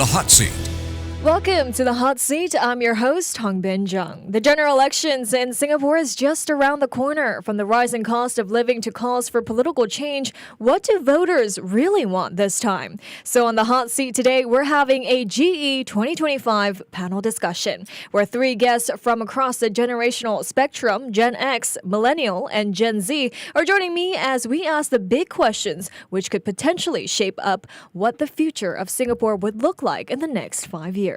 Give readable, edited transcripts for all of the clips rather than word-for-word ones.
The Hot Seat. Welcome to The Hot Seat. I'm your host, Hongbin Jeong. The general elections in Singapore is just around the corner. From the rising cost of living to calls for political change, what do voters really want this time? So on The Hot Seat today, we're having a GE2025 panel discussion, where three guests from across the generational spectrum, Gen X, Millennial, and Gen Z, are joining me as we ask the big questions which could potentially shape up what the future of Singapore would look like in the next 5 years.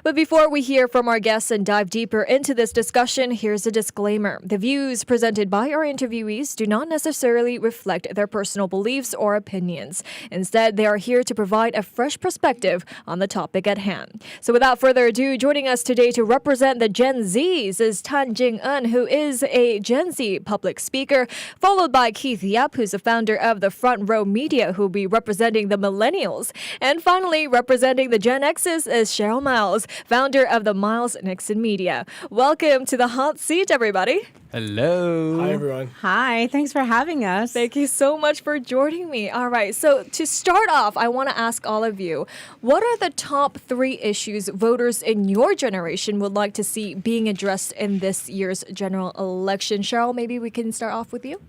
But before we hear from our guests and dive deeper into this discussion, here's a disclaimer. The views presented by our interviewees do not necessarily reflect their personal beliefs or opinions. Instead, they are here to provide a fresh perspective on the topic at hand. So without further ado, joining us today to represent the Gen Zs is Tan Jing, who is a Gen Z public speaker, followed by Keith Yap, who's the founder of the Front Row Media, who will be representing the Millennials. And finally, representing the Gen Xs is Cheryl Miles, founder of the Miles Nixon Media. Welcome to the Hot Seat, everybody. Hello. Hi, everyone. Hi, thanks for having us. Thank you so much for joining me. All right, so to start off, I want to ask all of you, what are the top three issues voters in your generation would like to see being addressed in this year's general election? Cheryl, maybe we can start off with you.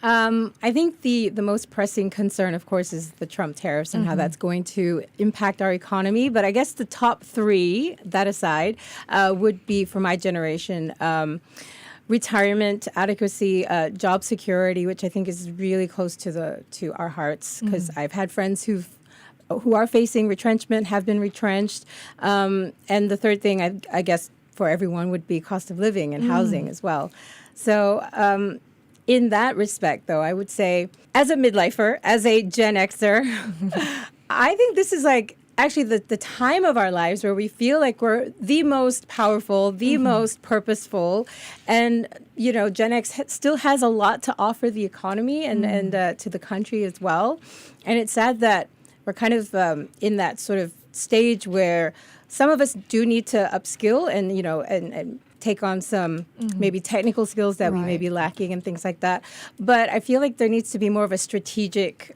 I think the most pressing concern, of course, is the Trump tariffs and how that's going to impact our economy. But I guess the top three, that aside, would be for my generation, retirement adequacy, job security, which I think is really close to our hearts, because I've had friends who are facing retrenchment, have been retrenched. And the third thing, I guess, for everyone would be cost of living and housing as well. So in that respect, though, I would say as a midlifer, as a Gen Xer, I think this is like actually the time of our lives where we feel like we're the most powerful, the most purposeful. And, you know, Gen X still has a lot to offer the economy and to the country as well. And it's sad that we're kind of in that sort of stage where some of us do need to upskill and, you know, and take on some maybe technical skills that we may be lacking and things like that. But I feel like there needs to be more of a strategic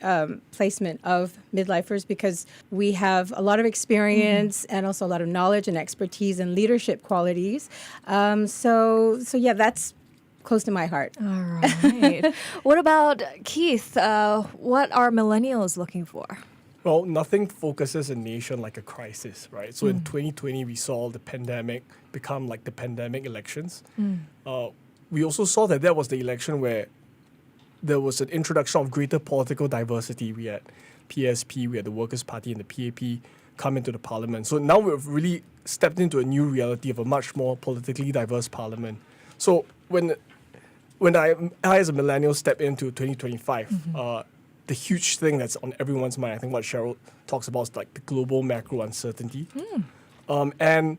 placement of midlifers, because we have a lot of experience and also a lot of knowledge and expertise and leadership qualities. So yeah, that's close to my heart. All right. What about Keith? What are millennials looking for? Well, nothing focuses a nation like a crisis, right? So in 2020, we saw the pandemic become like the pandemic elections. We also saw that was the election where there was an introduction of greater political diversity. We had PSP, we had the Workers' Party and the PAP come into the parliament. So now we've really stepped into a new reality of a much more politically diverse parliament. So when I as a millennial step into 2025, the huge thing that's on everyone's mind, I think what Cheryl talks about is like the global macro uncertainty. And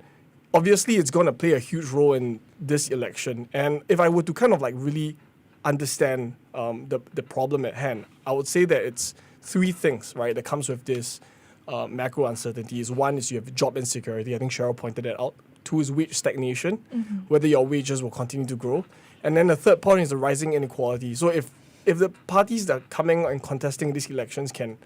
obviously it's going to play a huge role in this election. And if I were to kind of like really understand the problem at hand, I would say that it's three things, right, that comes with this macro uncertainty. One is you have job insecurity. I think Cheryl pointed that out. Two is wage stagnation, whether your wages will continue to grow. And then the third point is the rising inequality. So if the parties that are coming and contesting these elections can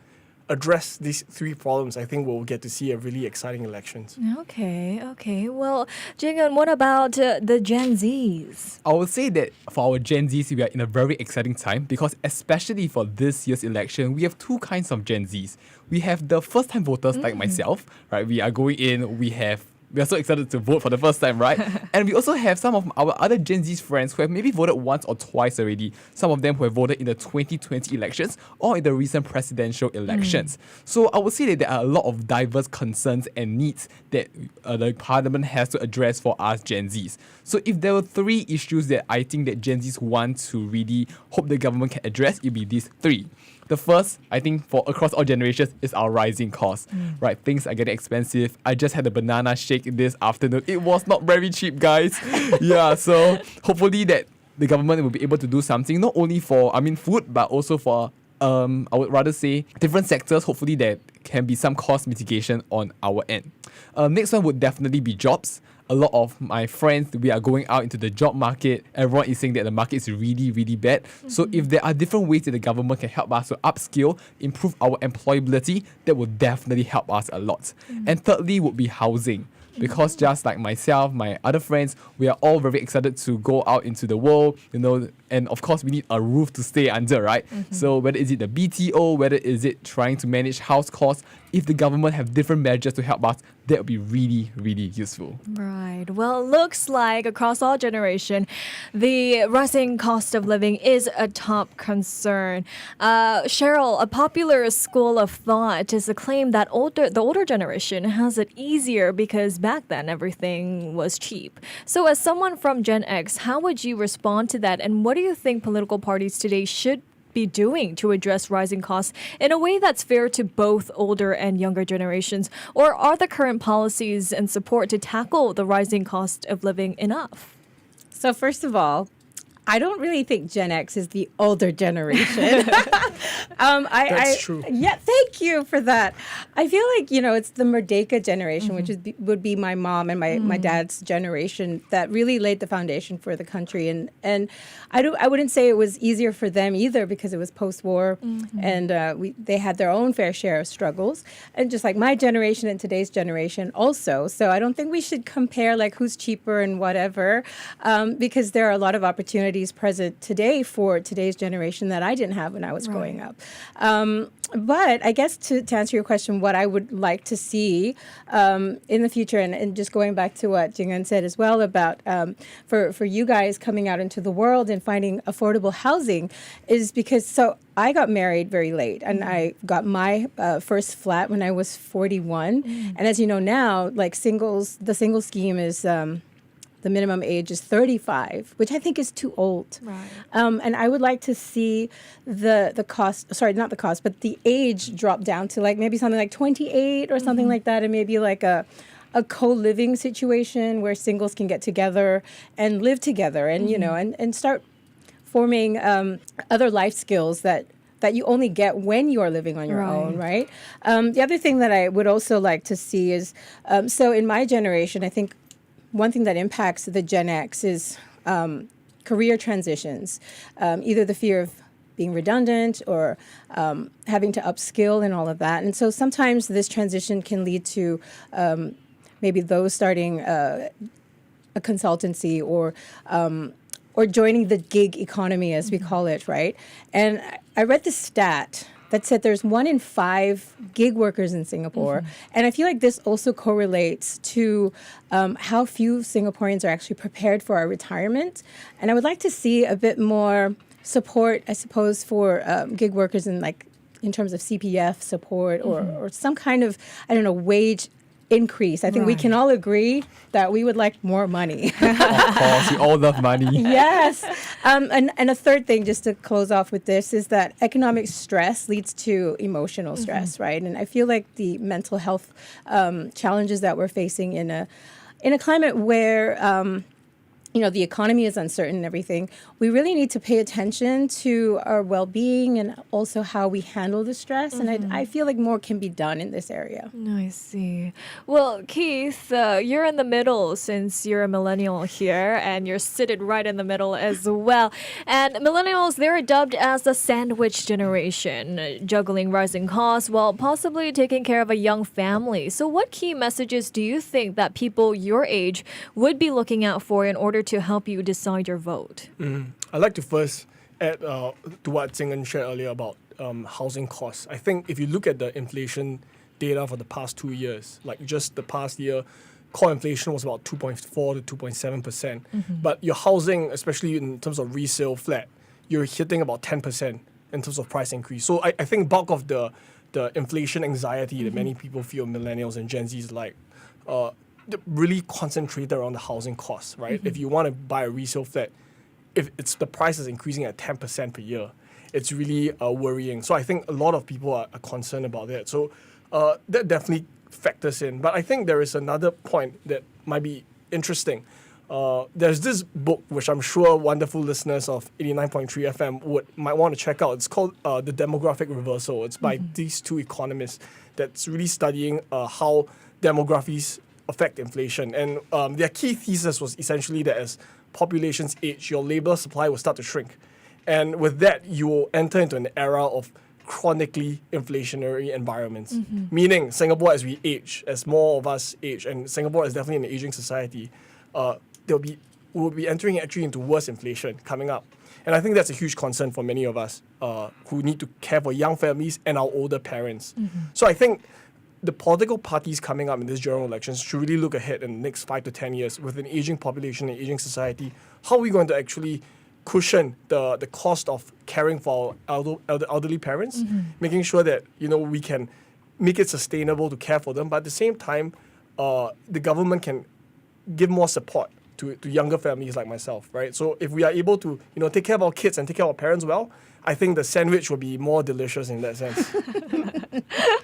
address these three problems, I think we'll get to see a really exciting elections. Okay. Well, Jing, what about the Gen Zs? I would say that for our Gen Zs, we are in a very exciting time, because especially for this year's election, we have two kinds of Gen Zs. We have the first-time voters like myself, right? We are going in, we are so excited to vote for the first time, right? And we also have some of our other Gen Z friends who have maybe voted once or twice already. Some of them who have voted in the 2020 elections or in the recent presidential elections. So I would say that there are a lot of diverse concerns and needs that the parliament has to address for us Gen Zs. So if there were three issues that I think that Gen Zs want to really hope the government can address, it would be these three. The first, I think, for across all generations, is our rising costs, right? Things are getting expensive. I just had a banana shake this afternoon. It was not very cheap, guys. Yeah, so hopefully that the government will be able to do something, not only for, food, but also for, I would rather say, different sectors. Hopefully there can be some cost mitigation on our end. Next one would definitely be jobs. a lot of my friends, we are going out into the job market. Everyone is saying that the market is really, really bad. So if there are different ways that the government can help us to upskill, improve our employability, that will definitely help us a lot. And thirdly would be housing. Because just like myself, my other friends, we are all very excited to go out into the world, and of course we need a roof to stay under, right? So whether is it the BTO, whether is it trying to manage house costs, if the government have different measures to help us, that would be really, really useful. Right. Well, it looks like across all generation, the rising cost of living is a top concern. Cheryl, a popular school of thought is the claim that the older generation has it easier because back then everything was cheap. So as someone from Gen X, how would you respond to that? And what do you think political parties today should be doing to address rising costs in a way that's fair to both older and younger generations? Or are the current policies and support to tackle the rising cost of living enough? So first of all, I don't really think Gen X is the older generation. That's true. Yeah, thank you for that. I feel like, it's the Merdeka generation, which would be my mom and my dad's generation, that really laid the foundation for the country. And I wouldn't say it was easier for them either, because it was post-war and they had their own fair share of struggles. And just like my generation and today's generation also. So I don't think we should compare like who's cheaper and whatever, because there are a lot of opportunities present today for today's generation that I didn't have when I was growing up. But I guess to answer your question, what I would like to see in the future, and just going back to what Jing said as well about for you guys coming out into the world and finding affordable housing, is because I got married very late, and I got my first flat when I was 41. And as you know now, like the single scheme is the minimum age is 35, which I think is too old. Right. And I would like to see the cost, sorry, not the cost, but the age drop down to like maybe something like 28 or something like that, and maybe like a co-living situation where singles can get together and live together and, and start forming other life skills that you only get when you are living on your own, right? The other thing that I would also like to see is, so in my generation, I think one thing that impacts the Gen X is career transitions, either the fear of being redundant or having to upskill and all of that. And so sometimes this transition can lead to maybe those starting a consultancy or joining the gig economy, as we call it, right? And I read this stat that said there's 1 in 5 gig workers in Singapore. And I feel like this also correlates to how few Singaporeans are actually prepared for our retirement. And I would like to see a bit more support, I suppose, for gig workers in terms of CPF support or some kind of, wage increase. I think we can all agree that we would like more money. Of course, we all love money. Yes. And a third thing, just to close off with this, is that economic stress leads to emotional stress, right? And I feel like the mental health challenges that we're facing in a climate where the economy is uncertain and everything, we really need to pay attention to our well-being and also how we handle the stress. And I feel like more can be done in this area. I see. Well, Keith, you're in the middle since you're a millennial here, and you're seated right in the middle as well. And millennials, they're dubbed as the sandwich generation, juggling rising costs while possibly taking care of a young family. So what key messages do you think that people your age would be looking out for in order to help you decide your vote? I'd like to first add to what Jing shared earlier about housing costs. I think if you look at the inflation data for the past 2 years, like just the past year, core inflation was about 2.4 to 2.7%. But your housing, especially in terms of resale flat, you're hitting about 10% in terms of price increase. So I think bulk of the inflation anxiety that many people feel, millennials and Gen Z, is really concentrated around the housing costs, right? If you want to buy a resale flat, if the price is increasing at 10% per year, it's really worrying. So I think a lot of people are concerned about that. So that definitely factors in. But I think there is another point that might be interesting. There's this book, which I'm sure wonderful listeners of 89.3 FM might want to check out. It's called The Demographic Reversal. It's by these two economists that's really studying how demographies affect inflation. And their key thesis was essentially that as populations age, your labor supply will start to shrink. And with that, you will enter into an era of chronically inflationary environments. Meaning, Singapore, as we age, as more of us age, and Singapore is definitely an aging society, we'll be entering actually into worse inflation coming up. And I think that's a huge concern for many of us who need to care for young families and our older parents. So I think the political parties coming up in this general elections should really look ahead in the next 5 to 10 years with an aging population and aging society. How are we going to actually cushion the cost of caring for our elderly parents, making sure that we can make it sustainable to care for them, but at the same time, the government can give more support to younger families like myself, right? So if we are able to take care of our kids and take care of our parents well, I think the sandwich will be more delicious in that sense.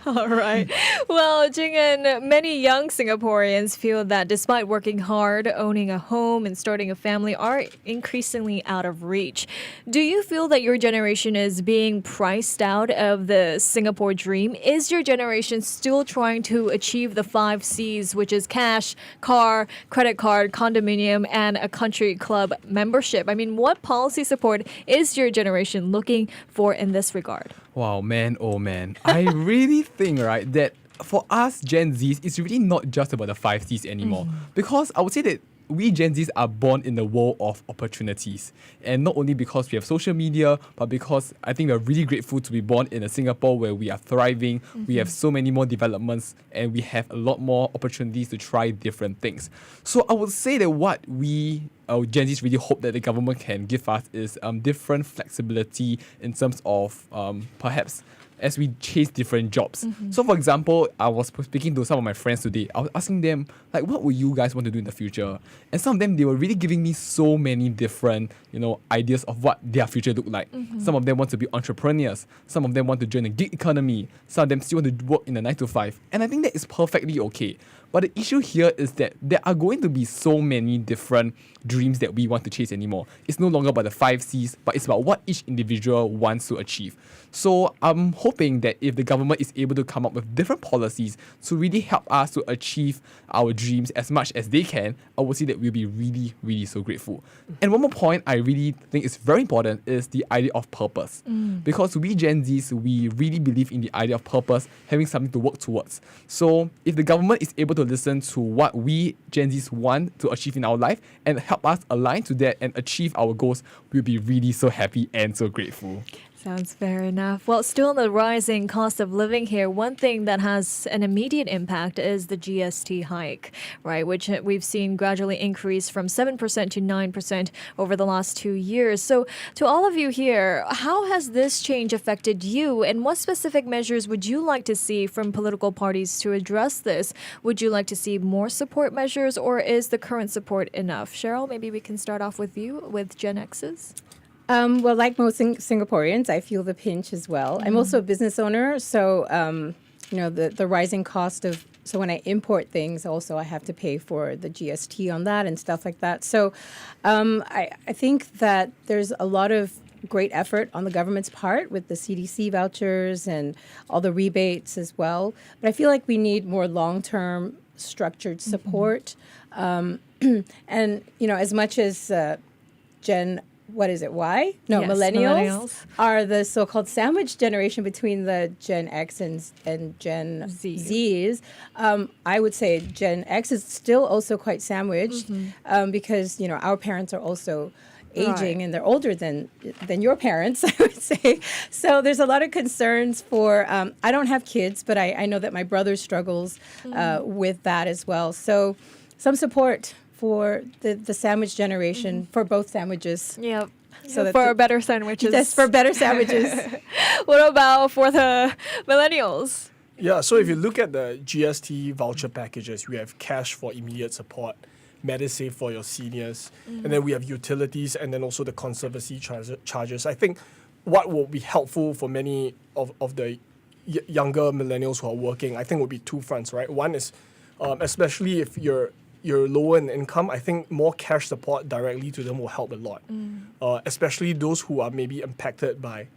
All right. Well, Jing, and many young Singaporeans feel that despite working hard, owning a home and starting a family are increasingly out of reach. Do you feel that your generation is being priced out of the Singapore dream? Is your generation still trying to achieve the 5 C's, which is cash, car, credit card, condominium, and a country club membership? I mean, what policy support is your generation looking for in this regard? Wow, man, oh man. I really think, right, that for us Gen Zs, it's really not just about the 5 C's anymore. Because I would say that we Gen Zs are born in the world of opportunities. And not only because we have social media, but because I think we're really grateful to be born in a Singapore where we are thriving, we have so many more developments, and we have a lot more opportunities to try different things. So I would say that what our Gen Zs really hope that the government can give us is different flexibility in terms of perhaps as we chase different jobs. So for example, I was speaking to some of my friends today. I was asking them, like, what would you guys want to do in the future? And some of them, they were really giving me so many different, ideas of what their future look like. Some of them want to be entrepreneurs. Some of them want to join the gig economy. Some of them still want to work in a 9 to 5. And I think that is perfectly okay. But the issue here is that there are going to be so many different dreams that we want to chase anymore. It's no longer about the 5 C's, but it's about what each individual wants to achieve. So I'm hoping that if the government is able to come up with different policies to really help us to achieve our dreams as much as they can, I would say that we'll be really, really so grateful. And one more point I really think is very important is the idea of purpose. Because we Gen Zs, we really believe in the idea of purpose, having something to work towards. So if the government is able to listen to what we Gen Zs want to achieve in our life and help us align to that and achieve our goals, we'll be really so happy and so grateful. Sounds fair enough. Well, still the rising cost of living here, one thing that has an immediate impact is the GST hike, right? Which we've seen gradually increase from 7% to 9% over the last 2 years. So to all of you here, how has this change affected you? And what specific measures would you like to see from political parties to address this? Would you like to see more support measures, or is the current support enough? Cheryl, maybe we can start off with you with Gen X's. Well, like most Singaporeans, I feel the pinch as well. I'm also a business owner, so the rising cost of, so when I import things, also I have to pay for the GST on that and stuff like that. So I think that there's a lot of great effort on the government's part with the CDC vouchers and all the rebates as well. But I feel like we need more long-term structured support. And as much as Y? No, Yes, millennials are the so-called sandwich generation between the Gen X and Gen Zs. I would say Gen X is still also quite sandwiched because, our parents are also aging and they're older than your parents, I would say. So there's a lot of concerns for, I don't have kids, but I know that my brother struggles with that as well. So some support for the sandwich generation, for both sandwiches. Yep. So for better sandwiches. Yes, for better sandwiches. What about for the millennials? Yeah, so if you look at the GST voucher packages, we have cash for immediate support, MediSave for your seniors, and then we have utilities, and then also the conservancy charges. I think what will be helpful for many of the younger millennials who are working, I think would be two fronts, right? One is, especially if you're lower in income, I think more cash support directly to them will help a lot. Especially those who are maybe impacted by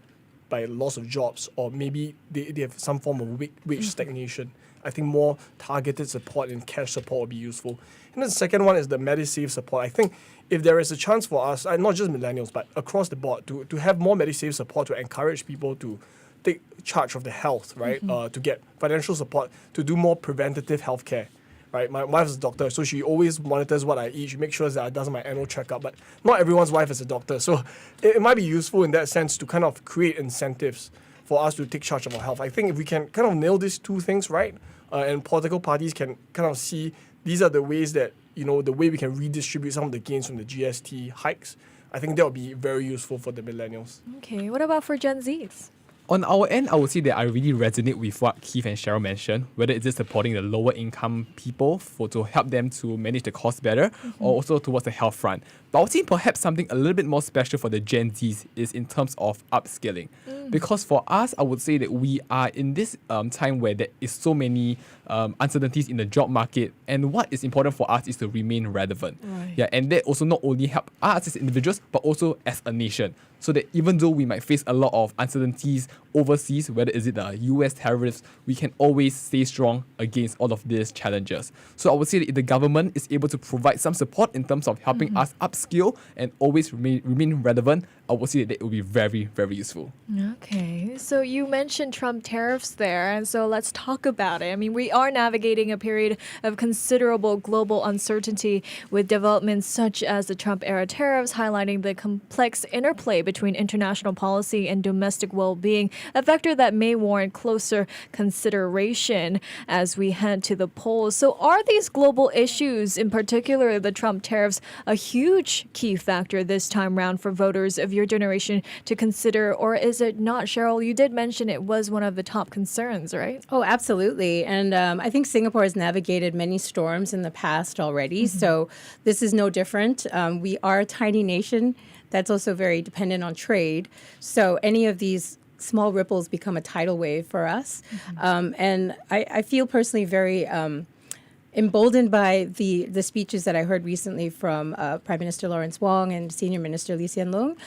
loss of jobs, or maybe they have some form of wage stagnation. I think more targeted support and cash support would be useful. And then the second one is the MediSave support. I think if there is a chance for us, not just millennials, but across the board, to have more MediSave support to encourage people to take charge of their health, right? To get financial support, to do more preventative healthcare. Right, my wife is a doctor, so she always monitors what I eat. She makes sure that I does my annual checkup. But not everyone's wife is a doctor, so it might be useful in that sense to kind of create incentives for us to take charge of our health. I think if we can kind of nail these two things right, and political parties can kind of see these are the ways that, the way we can redistribute some of the gains from the GST hikes, I think that would be very useful for the millennials. Okay, what about for Gen Zs? On our end, I would say that I really resonate with what Keith and Cheryl mentioned, whether it's just supporting the lower income people to help them to manage the cost better, or also towards the health front. But I would say perhaps something a little bit more special for the Gen Zs is in terms of upskilling. Because for us, I would say that we are in this time where there is so many uncertainties in the job market, and what is important for us is to remain relevant. Right. Yeah, and that also not only help us as individuals, but also as a nation. So that even though we might face a lot of uncertainties overseas, whether is it the US tariffs, we can always stay strong against all of these challenges. So I would say that if the government is able to provide some support in terms of helping us upskill and always remain relevant, I would say that it will be very, very useful. Okay, so you mentioned Trump tariffs there, and so let's talk about it. I mean, we are navigating a period of considerable global uncertainty with developments such as the Trump-era tariffs highlighting the complex interplay between international policy and domestic well-being, a factor that may warrant closer consideration as we head to the polls. So are these global issues, in particular the Trump tariffs, a huge key factor this time round for voters of your generation to consider, or is it not? Cheryl, you did mention it was one of the top concerns, right? Oh, absolutely. And I think Singapore has navigated many storms in the past already. So this is no different. We are a tiny nation that's also very dependent on trade. So any of these small ripples become a tidal wave for us. And I feel personally very emboldened by the speeches that I heard recently from Prime Minister Lawrence Wong and Senior Minister Lee Hsien Loong.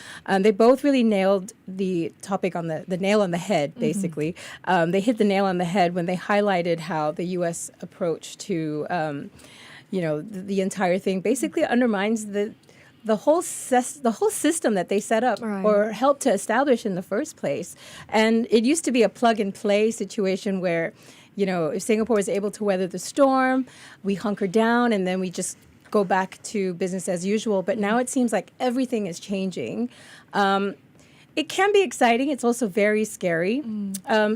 They both really nailed the topic on the nail on the head, basically. They hit the nail on the head when they highlighted how the U.S. approach to, the entire thing basically undermines the whole system that they set up or helped to establish in the first place. And it used to be a plug-and-play situation where, if Singapore is able to weather the storm, we hunker down and then we just go back to business as usual. But now it seems like everything is changing. It can be exciting. It's also very scary.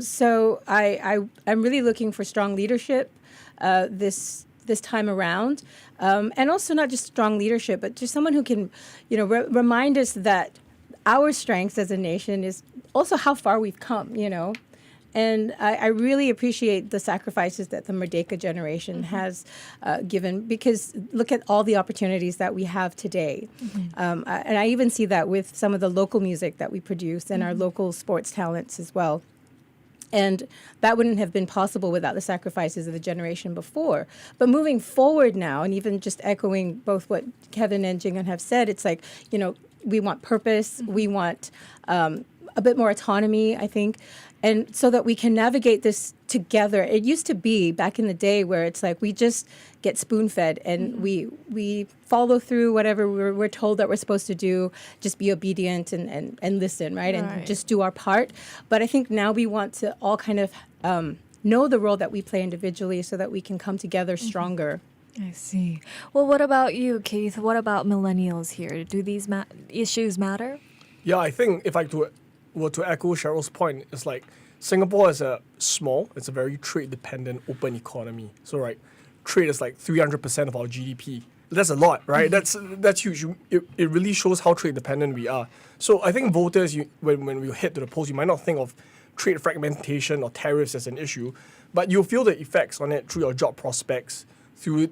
So I'm really looking for strong leadership this time around. And also not just strong leadership, but just someone who can, remind us that our strength as a nation is also how far we've come, And I really appreciate the sacrifices that the Merdeka generation has given, because look at all the opportunities that we have today. And I even see that with some of the local music that we produce and our local sports talents as well. And that wouldn't have been possible without the sacrifices of the generation before. But moving forward now, and even just echoing both what Kevin and Jing have said, it's like, we want purpose, we want a bit more autonomy, I think, and so that we can navigate this together. It used to be back in the day where it's like we just get spoon-fed and we follow through whatever we're told that we're supposed to do, just be obedient and listen, right? And just do our part. But I think now we want to all kind of know the role that we play individually so that we can come together stronger. I see. Well, what about you, Keith? What about millennials here? Do these issues matter? Yeah, I think if I were to echo Cheryl's point, it's like Singapore is it's a very trade-dependent open economy. So, trade is like 300% of our GDP. That's a lot, right? That's huge. It really shows how trade-dependent we are. So I think voters, when we head to the polls, you might not think of trade fragmentation or tariffs as an issue, but you'll feel the effects on it through your job prospects, through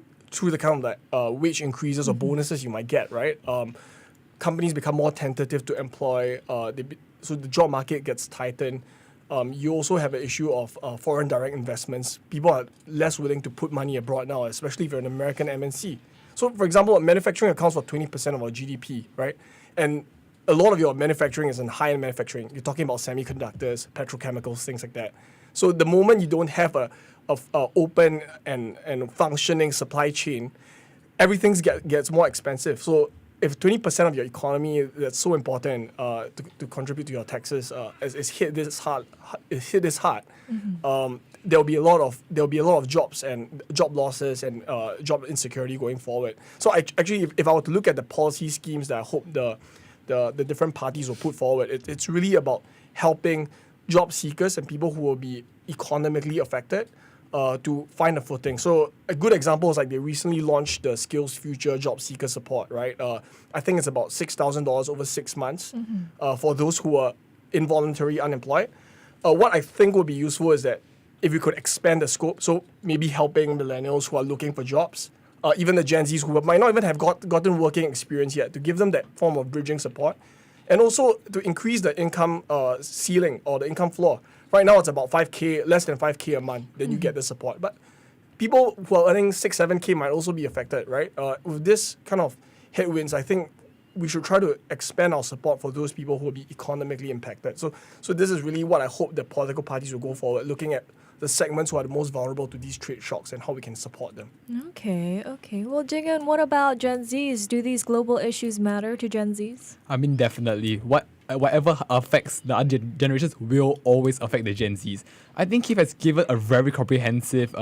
the kind of wage increases or bonuses you might get, right? Companies become more tentative to employ, so the job market gets tightened. You also have an issue of foreign direct investments. People are less willing to put money abroad now, especially if you're an American MNC. So, for example, manufacturing accounts for 20% of our GDP, right? And a lot of your manufacturing is in high-end manufacturing. You're talking about semiconductors, petrochemicals, things like that. So the moment you don't have a open and functioning supply chain, everything gets more expensive. So if 20% of your economy that's so important to contribute to your taxes is hit this hard, there'll be a lot of jobs and job losses and job insecurity going forward. So actually, if I were to look at the policy schemes that I hope the different parties will put forward, it's really about helping job seekers and people who will be economically affected to find a footing. So a good example is like they recently launched the Skills Future Job Seeker Support, right? I think it's about $6,000 over 6 months for those who are involuntarily unemployed. What I think would be useful is that if we could expand the scope, so maybe helping millennials who are looking for jobs, even the Gen Zs who might not even have gotten working experience yet, to give them that form of bridging support, and also to increase the income ceiling or the income floor. Right now it's about 5K, less than 5K a month, then you get the support. But people who are earning 6, 7K might also be affected, right? With this kind of headwinds, I think we should try to expand our support for those people who will be economically impacted. So this is really what I hope the political parties will go forward, looking at the segments who are the most vulnerable to these trade shocks and how we can support them. Okay. Well, Jing, and what about Gen Zs? Do these global issues matter to Gen Zs? I mean, definitely. Whatever affects the other generations will always affect the Gen Zs. I think Keith has given a very comprehensive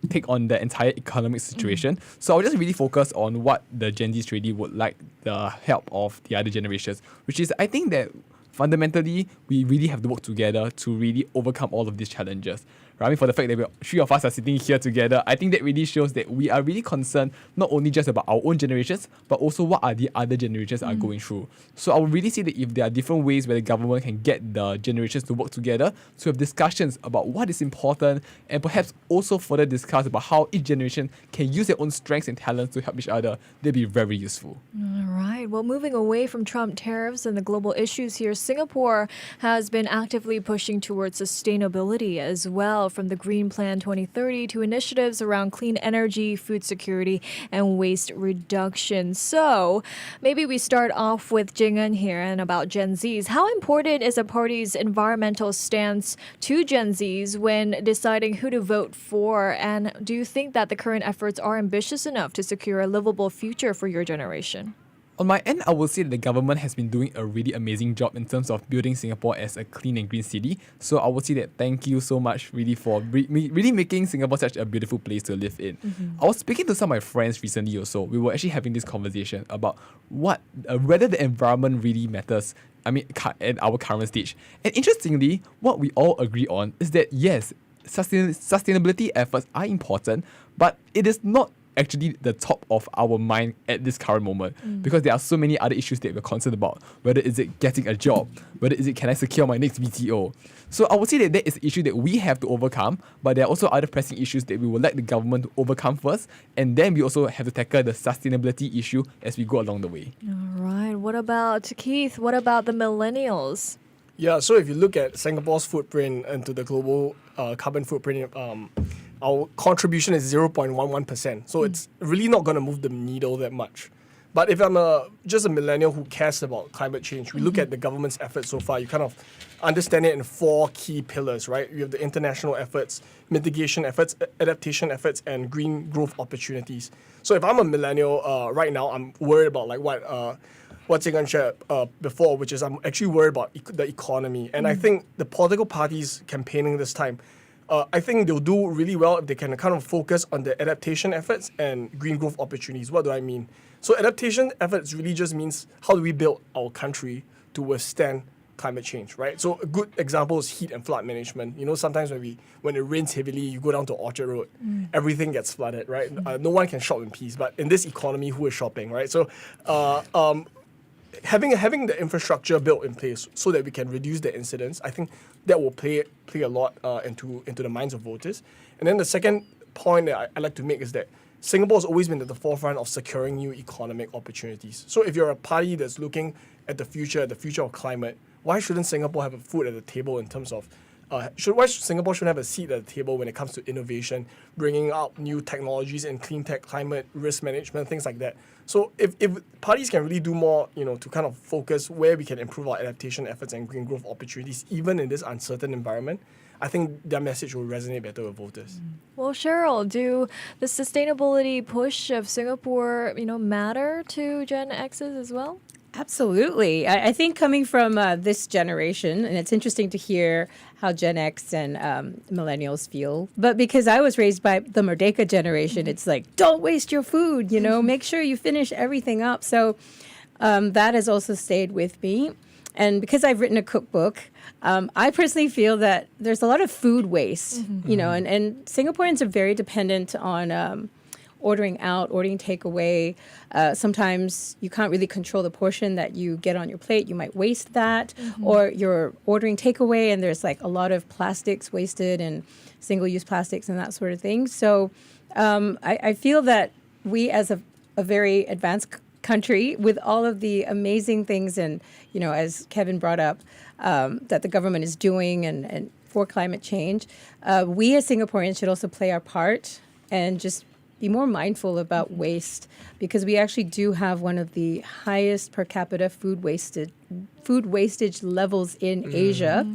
take on the entire economic situation. So I'll just really focus on what the Gen Zs really would like the help of the other generations, which is I think that fundamentally we really have to work together to really overcome all of these challenges. Right? I mean, for the fact that three of us are sitting here together, I think that really shows that we are really concerned not only just about our own generations, but also what are the other generations are going through. So I would really say that if there are different ways where the government can get the generations to work together to have discussions about what is important and perhaps also further discuss about how each generation can use their own strengths and talents to help each other, they'd be very useful. All right. Well, moving away from Trump tariffs and the global issues here, Singapore has been actively pushing towards sustainability as well, from the Green Plan 2030 to initiatives around clean energy, food security, and waste reduction. So maybe we start off with Jing here and about Gen Zs. How important is a party's environmental stance to Gen Zs when deciding who to vote for? And do you think that the current efforts are ambitious enough to secure a livable future for your generation? On my end, I will say that the government has been doing a really amazing job in terms of building Singapore as a clean and green city. So I will say that thank you so much really for really making Singapore such a beautiful place to live in. I was speaking to some of my friends recently also. We were actually having this conversation about whether the environment really matters. I mean, at our current stage. And interestingly, what we all agree on is that yes, sustainability efforts are important, but it is not actually the top of our mind at this current moment because there are so many other issues that we're concerned about. Whether is it getting a job, whether is it can I secure my next BTO. So I would say that is an issue that we have to overcome, but there are also other pressing issues that we would like the government to overcome first, and then we also have to tackle the sustainability issue as we go along the way. All right. What about Keith? What about the millennials? Yeah, so if you look at Singapore's footprint into the global carbon footprint, our contribution is 0.11%. So it's really not going to move the needle that much. But if I'm just a millennial who cares about climate change, we look at the government's efforts so far, you kind of understand it in 4 key pillars, right? You have the international efforts, mitigation efforts, adaptation efforts, and green growth opportunities. So if I'm a millennial right now, I'm worried about like what Jing shared before, which is I'm actually worried about the economy. And I think the political parties campaigning this time, I think they'll do really well if they can kind of focus on the adaptation efforts and green growth opportunities. What do I mean? So adaptation efforts really just means how do we build our country to withstand climate change, right? So a good example is heat and flood management. You know, sometimes when it rains heavily, you go down to Orchard Road, everything gets flooded, right? No one can shop in peace. But in this economy, who is shopping, right? So having the infrastructure built in place so that we can reduce the incidents, I think that will play a lot into the minds of voters. And then the second point that I like to make is that Singapore has always been at the forefront of securing new economic opportunities. So if you're a party that's looking at the future of climate, why shouldn't Singapore have a foot at the table in terms of why Singapore shouldn't have a seat at the table when it comes to innovation, bringing out new technologies in clean tech, climate, risk management, things like that. So if parties can really do more, to kind of focus where we can improve our adaptation efforts and green growth opportunities, even in this uncertain environment, I think their message will resonate better with voters. Well, Cheryl, do the sustainability push of Singapore, matter to Gen Xs as well? Absolutely. I think coming from this generation, and it's interesting to hear how Gen X and millennials feel, but because I was raised by the Merdeka generation, it's like, don't waste your food, make sure you finish everything up. So that has also stayed with me. And because I've written a cookbook, I personally feel that there's a lot of food waste, and Singaporeans are very dependent on ordering takeaway. Sometimes you can't really control the portion that you get on your plate. You might waste that, or you're ordering takeaway and there's like a lot of plastics wasted and single-use plastics and that sort of thing. So I feel that we as a very advanced country with all of the amazing things and, as Kevin brought up, that the government is doing and for climate change, we as Singaporeans should also play our part and just be more mindful about waste, because we actually do have one of the highest per capita food wastage levels in Asia.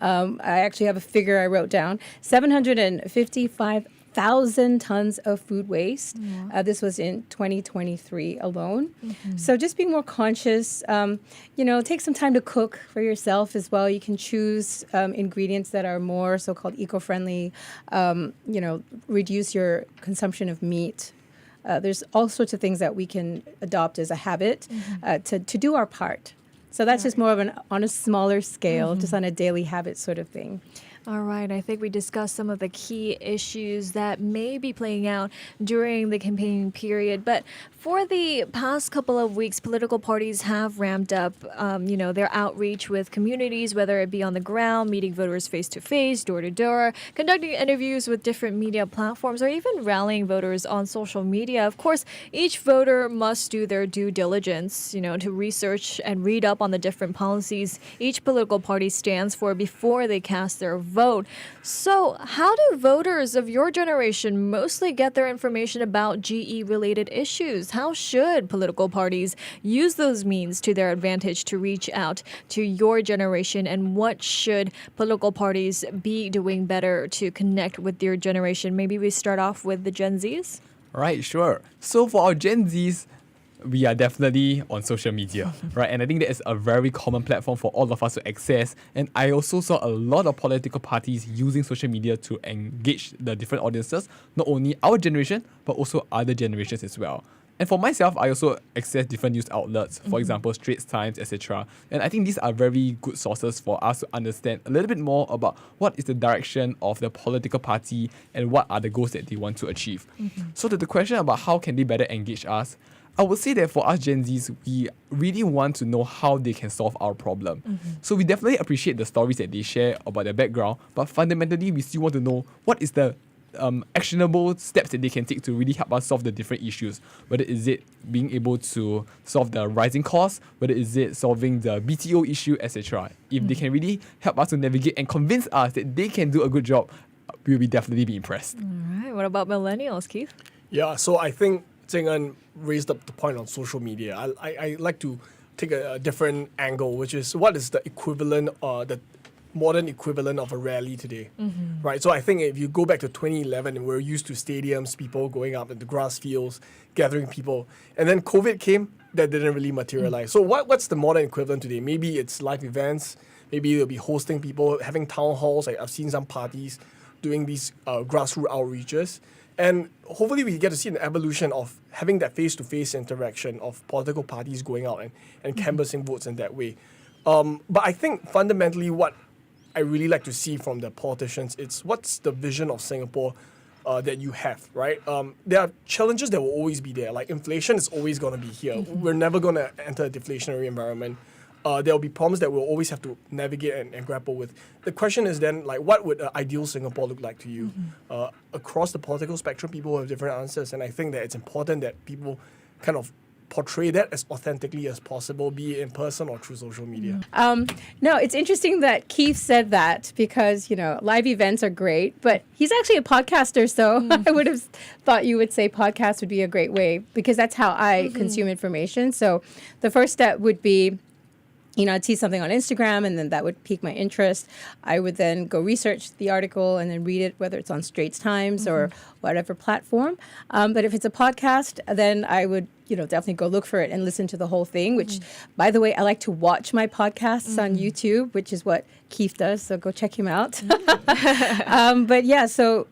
I actually have a figure I wrote down: 755,000 tons of food waste. This was in 2023 alone. So just being more conscious, take some time to cook for yourself as well. You can choose ingredients that are more so-called eco-friendly, reduce your consumption of meat. There's all sorts of things that we can adopt as a habit to do our part. So that's just more of on a smaller scale, just on a daily habit sort of thing. All right. I think we discussed some of the key issues that may be playing out during the campaign period. But for the past couple of weeks, political parties have ramped up, their outreach with communities, whether it be on the ground, meeting voters face-to-face, door-to-door, conducting interviews with different media platforms, or even rallying voters on social media. Of course, each voter must do their due diligence, to research and read up on the different policies each political party stands for before they cast their vote. So how do voters of your generation mostly get their information about GE-related issues? How should political parties use those means to their advantage to reach out to your generation? And what should political parties be doing better to connect with your generation? Maybe we start off with the Gen Zs? Right, sure. So for our Gen Zs, we are definitely on social media, right? And I think that is a very common platform for all of us to access. And I also saw a lot of political parties using social media to engage the different audiences, not only our generation, but also other generations as well. And for myself, I also access different news outlets, for example, Straits Times, etc. And I think these are very good sources for us to understand a little bit more about what is the direction of the political party and what are the goals that they want to achieve. So to the question about how can they better engage us, I would say that for us Gen Zs, we really want to know how they can solve our problem. So we definitely appreciate the stories that they share about their background, but fundamentally we still want to know what is the actionable steps that they can take to really help us solve the different issues. Whether is it being able to solve the rising costs, whether is it solving the BTO issue, etc. If they can really help us to navigate and convince us that they can do a good job, we will definitely be impressed. All right. What about millennials, Keith? Yeah, so I think Jing raised up the point on social media. I like to take a different angle, which is what is the equivalent, the modern equivalent of a rally today, right? So I think if you go back to 2011, we're used to stadiums, people going up in the grass fields, gathering people, and then COVID came, that didn't really materialize. So what's the modern equivalent today? Maybe it's live events, maybe they'll be hosting people, having town halls. I've seen some parties doing these grassroots outreaches. And hopefully we get to see an evolution of having that face-to-face interaction of political parties going out and canvassing votes in that way. But I think fundamentally what I really like to see from the politicians, it's what's the vision of Singapore that you have, right? There are challenges that will always be there. Like inflation is always going to be here. We're never going to enter a deflationary environment. There will be problems that we'll always have to navigate and grapple with. The question is then, like, what would an ideal Singapore look like to you? Across the political spectrum, people have different answers, and I think that it's important that people kind of portray that as authentically as possible, be it in person or through social media. No, it's interesting that Keith said that because, live events are great, but he's actually a podcaster, so I would have thought you would say podcast would be a great way because that's how I consume information. So the first step would be I'd see something on Instagram and then that would pique my interest. I would then go research the article and then read it, whether it's on Straits Times or whatever platform. But if it's a podcast, then I would, definitely go look for it and listen to the whole thing, which, by the way, I like to watch my podcasts on YouTube, which is what Keith does. So go check him out. But yeah, so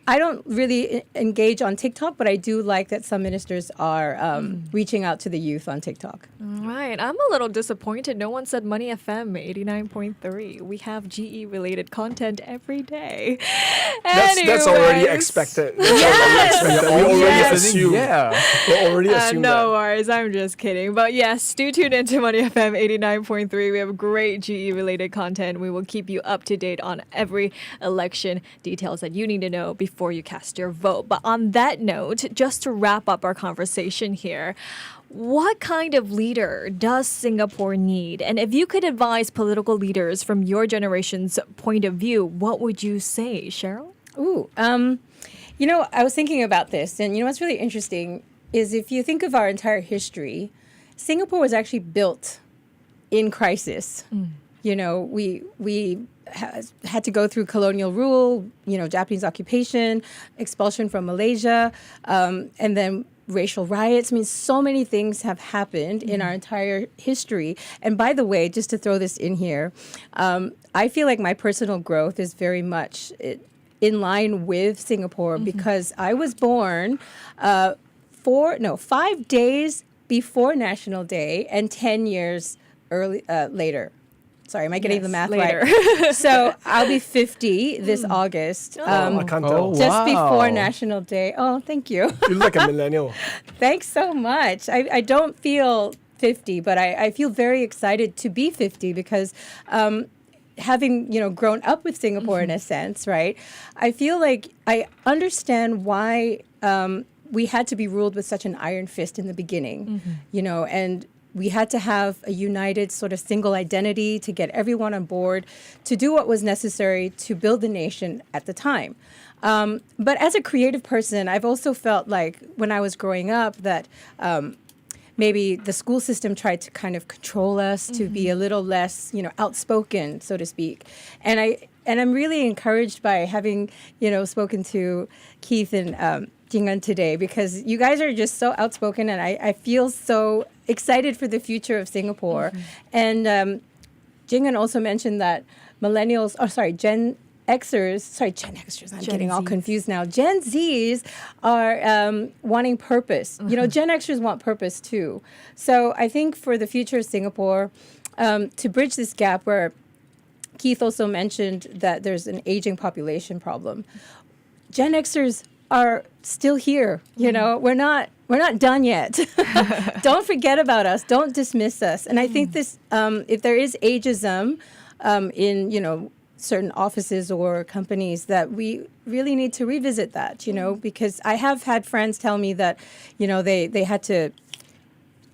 I don't really engage on TikTok, but I do like that some ministers are reaching out to the youth on TikTok. Right. I'm a little disappointed. No one said Money FM 89.3. We have GE-related content every day. That's already expected. We already assume. Yeah. We already assume no that. worries. I'm just kidding. But yes, do tune into Money FM 89.3. We have great GE-related content. We will keep you up to date on every election details that you need to know before you cast your vote. But on that note, just to wrap up our conversation here, what kind of leader does Singapore need? And if you could advise political leaders from your generation's point of view, what would you say, Cheryl? Ooh, I was thinking about this, and what's really interesting is if you think of our entire history, Singapore was actually built in crisis. We had to go through colonial rule, Japanese occupation, expulsion from Malaysia, and then racial riots. I mean, so many things have happened in our entire history. And by the way, just to throw this in here, I feel like my personal growth is very much in line with Singapore because I was born 5 days before National Day and 10 years later. Sorry, am I getting the math later. right? So I'll be 50 this August. I can't tell. Just before National Day. Oh, thank you. You look like a millennial. Thanks so much. I don't feel 50, but I feel very excited to be 50 because having, grown up with Singapore in a sense, right? I feel like I understand why we had to be ruled with such an iron fist in the beginning, and we had to have a united sort of single identity to get everyone on board to do what was necessary to build the nation at the time. But as a creative person, I've also felt like when I was growing up that maybe the school system tried to kind of control us to be a little less, outspoken, so to speak. And I'm really encouraged by having, spoken to Keith and Jing today because you guys are just so outspoken and I feel so excited for the future of Singapore. And Jing also mentioned that Gen Xers, I'm getting all confused now. Gen Zs are wanting purpose. Gen Xers want purpose too. So I think for the future of Singapore, to bridge this gap where Keith also mentioned that there's an aging population problem, Gen Xers are still here. We're not done yet. Don't forget about us. Don't dismiss us. And I think this, if there is ageism in certain offices or companies, that we really need to revisit that. Because I have had friends tell me that they had to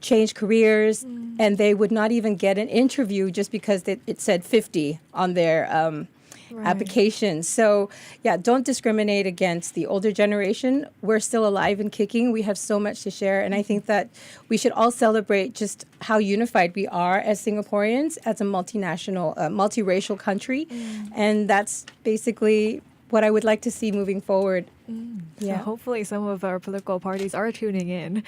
change careers and they would not even get an interview just because it said 50 on their applications. So yeah, don't discriminate against the older generation. We're still alive and kicking. We have so much to share. And I think that we should all celebrate just how unified we are as Singaporeans, as a multinational, multiracial country. And that's basically what I would like to see moving forward. So hopefully some of our political parties are tuning in.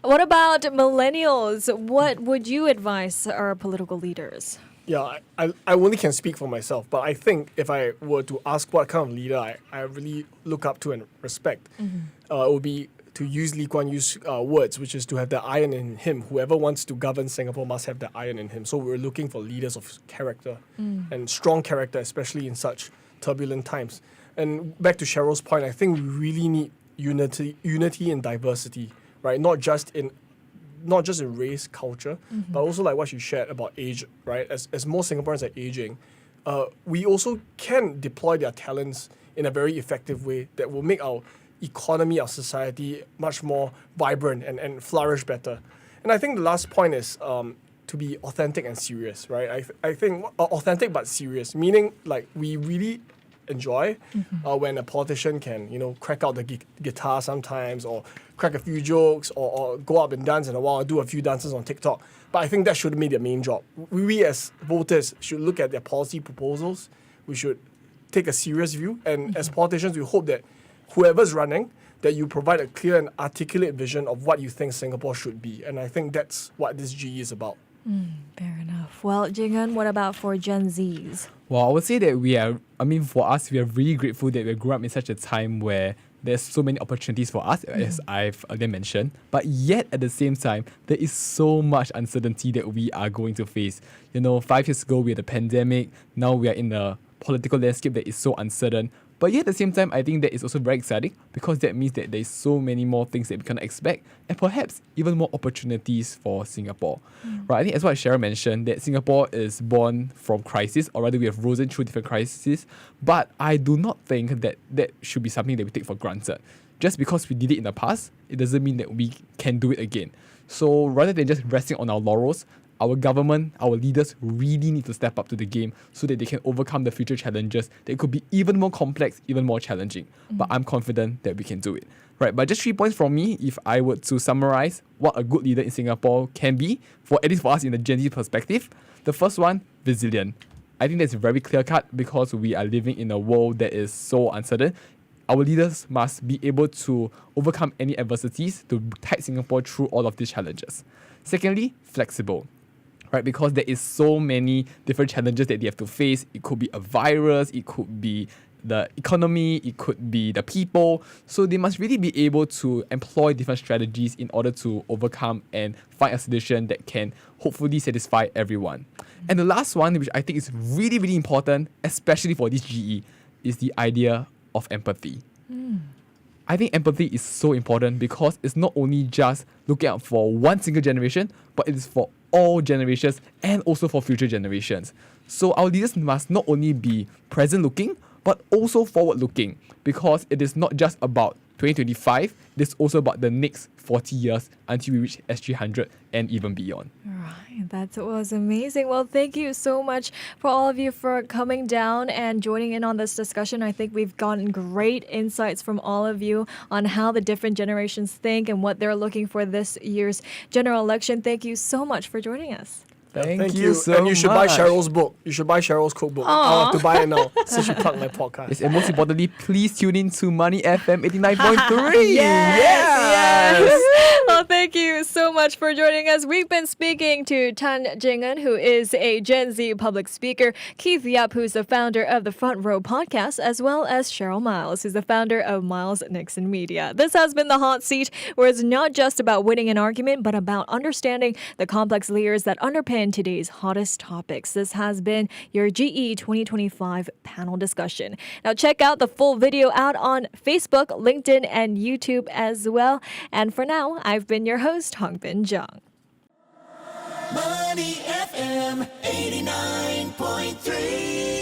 What about millennials? What would you advise our political leaders? Yeah, I only can speak for myself, but I think if I were to ask what kind of leader I really look up to and respect, it would be to use Lee Kuan Yew's words, which is to have the iron in him. Whoever wants to govern Singapore must have the iron in him. So we're looking for leaders of character and strong character, especially in such turbulent times. And back to Cheryl's point, I think we really need unity and diversity, right? Not just in race, culture, but also like what you shared about age, right? As more Singaporeans are aging, we also can deploy their talents in a very effective way that will make our economy, our society much more vibrant and flourish better. And I think the last point is to be authentic and serious, right? I think authentic but serious, meaning like we really enjoy. When a politician can, crack out the guitar sometimes, or crack a few jokes, or go up and dance in a while, or do a few dances on TikTok. But I think that shouldn't be their main job. We as voters should look at their policy proposals. We should take a serious view. And as politicians, we hope that whoever's running, that you provide a clear and articulate vision of what you think Singapore should be. And I think that's what this GE is about. Fair enough. Well, Jing, what about for Gen Zs? Well, I would say that for us, we are really grateful that we grew up in such a time where there's so many opportunities for us, as I've earlier mentioned. But yet, at the same time, there is so much uncertainty that we are going to face. 5 years ago, we had a pandemic. Now we are in a political landscape that is so uncertain. But yet at the same time, I think that is also very exciting because that means that there's so many more things that we can expect and perhaps even more opportunities for Singapore. Right? I think as what Cheryl mentioned, that Singapore is born from crisis, or rather we have risen through different crises. But I do not think that that should be something that we take for granted. Just because we did it in the past, it doesn't mean that we can do it again. So rather than just resting on our laurels, our government, our leaders really need to step up to the game so that they can overcome the future challenges that could be even more complex, even more challenging. But I'm confident that we can do it. Right, but just 3 points from me if I were to summarize what a good leader in Singapore can be, at least for us in the Gen Z perspective. The first one, resilient. I think that's very clear-cut because we are living in a world that is so uncertain. Our leaders must be able to overcome any adversities to tide Singapore through all of these challenges. Secondly, flexible. Right, because there is so many different challenges that they have to face. It could be a virus, it could be the economy, it could be the people. So they must really be able to employ different strategies in order to overcome and find a solution that can hopefully satisfy everyone. And the last one, which I think is really, really important, especially for this GE, is the idea of empathy. I think empathy is so important because it's not only just looking out for one single generation, but it is for all generations and also for future generations. So our leaders must not only be present looking, but also forward looking, because it is not just about 2025, it is also about the next 40 years until we reach SG100 and even beyond. Right, that was amazing. Well, thank you so much for all of you for coming down and joining in on this discussion. I think we've gotten great insights from all of you on how the different generations think and what they're looking for this year's general election. Thank you so much for joining us. Thank you so much. And you should buy Cheryl's book. You should buy Cheryl's cookbook. I'll have to buy it now since you plugged my podcast. Yes, and most importantly, please tune in to Money FM 89.3. Yes. Well, thank you so much for joining us. We've been speaking to Tan Jing-en, who is a Gen Z public speaker, Keith Yap, who's the founder of the Front Row podcast, as well as Cheryl Miles, who's the founder of Miles Nixon Media. This has been The Hot Seat, where it's not just about winning an argument, but about understanding the complex layers that underpin today's hottest topics. This has been your GE2025 panel discussion. Now check out the full video out on Facebook, LinkedIn, and YouTube as well. And for now, I've been your host, Hongbin Jeong. Money FM 89.3.